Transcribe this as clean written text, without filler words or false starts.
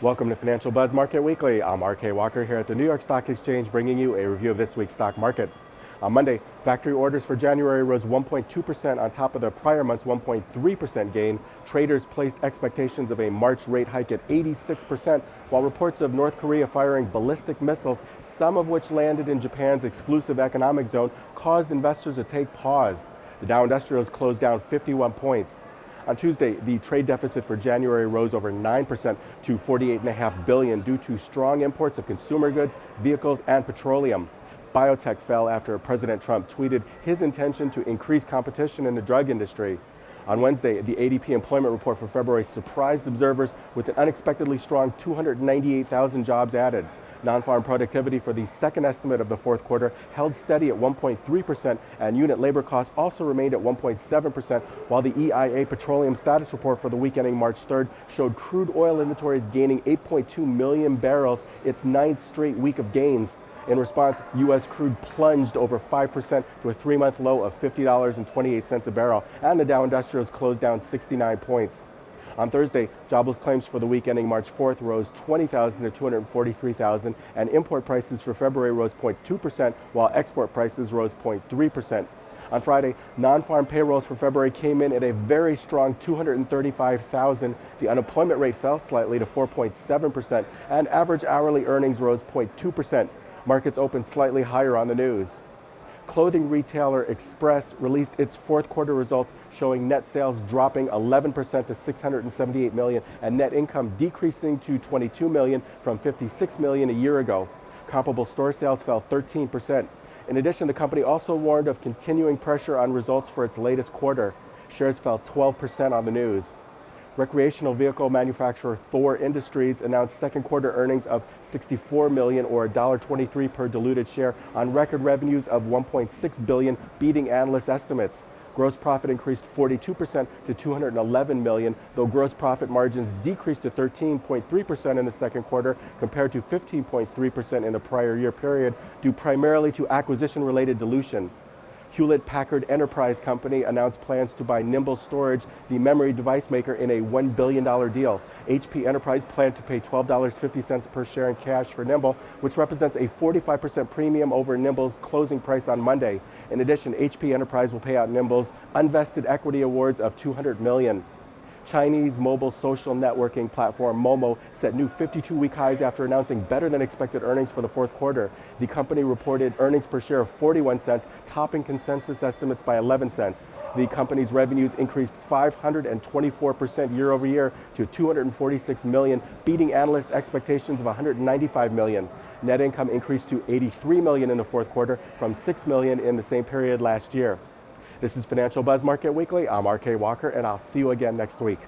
Welcome to Financial Buzz Market Weekly. I'm RK Walker here at the New York Stock Exchange, bringing you a review of this week's stock market. On Monday, factory orders for January rose 1.2% on top of the prior month's 1.3% gain. Traders placed expectations of a March rate hike at 86%, while reports of North Korea firing ballistic missiles, some of which landed in Japan's exclusive economic zone, caused investors to take pause. The Dow Industrials closed down 51 points. On Tuesday, the trade deficit for January rose over 9% to $48.5 billion due to strong imports of consumer goods, vehicles, and petroleum. Biotech fell after President Trump tweeted his intention to increase competition in the drug industry. On Wednesday, the ADP employment report for February surprised observers with an unexpectedly strong 298,000 jobs added. Non-farm productivity for the second estimate of the fourth quarter held steady at 1.3%, and unit labor costs also remained at 1.7%, while the EIA petroleum status report for the week ending March 3rd showed crude oil inventories gaining 8.2 million barrels, its ninth straight week of gains. In response, U.S. crude plunged over 5% to a three-month low of $50.28 a barrel, and the Dow Industrials closed down 69 points. On Thursday, jobless claims for the week ending March 4th rose 20,000 to 243,000, and import prices for February rose 0.2%, while export prices rose 0.3%. On Friday, non-farm payrolls for February came in at a very strong 235,000. The unemployment rate fell slightly to 4.7%, and average hourly earnings rose 0.2%. Markets opened slightly higher on the news. Clothing retailer Express released its fourth quarter results, showing net sales dropping 11% to $678 million and net income decreasing to $22 million from $56 million a year ago. Comparable store sales fell 13%. In addition, the company also warned of continuing pressure on results for its latest quarter. Shares fell 12% on the news. Recreational vehicle manufacturer Thor Industries announced second quarter earnings of $64 million or $1.23 per diluted share on record revenues of $1.6 billion, beating analyst estimates. Gross profit increased 42% to $211 million, though gross profit margins decreased to 13.3% in the second quarter compared to 15.3% in the prior year period, due primarily to acquisition-related dilution. Hewlett-Packard Enterprise Company announced plans to buy Nimble Storage, the memory device maker, in a $1 billion deal. HP Enterprise planned to pay $12.50 per share in cash for Nimble, which represents a 45% premium over Nimble's closing price on Monday. In addition, HP Enterprise will pay out Nimble's unvested equity awards of $200 million. Chinese mobile social networking platform Momo set new 52-week highs after announcing better than expected earnings for the fourth quarter. The company reported earnings per share of 41 cents, topping consensus estimates by 11 cents. The company's revenues increased 524% year over year to $246 million, beating analysts' expectations of $195 million. Net income increased to $83 million in the fourth quarter from $6 million in the same period last year. This is Financial Buzz Market Weekly. I'm RK Walker, and I'll see you again next week.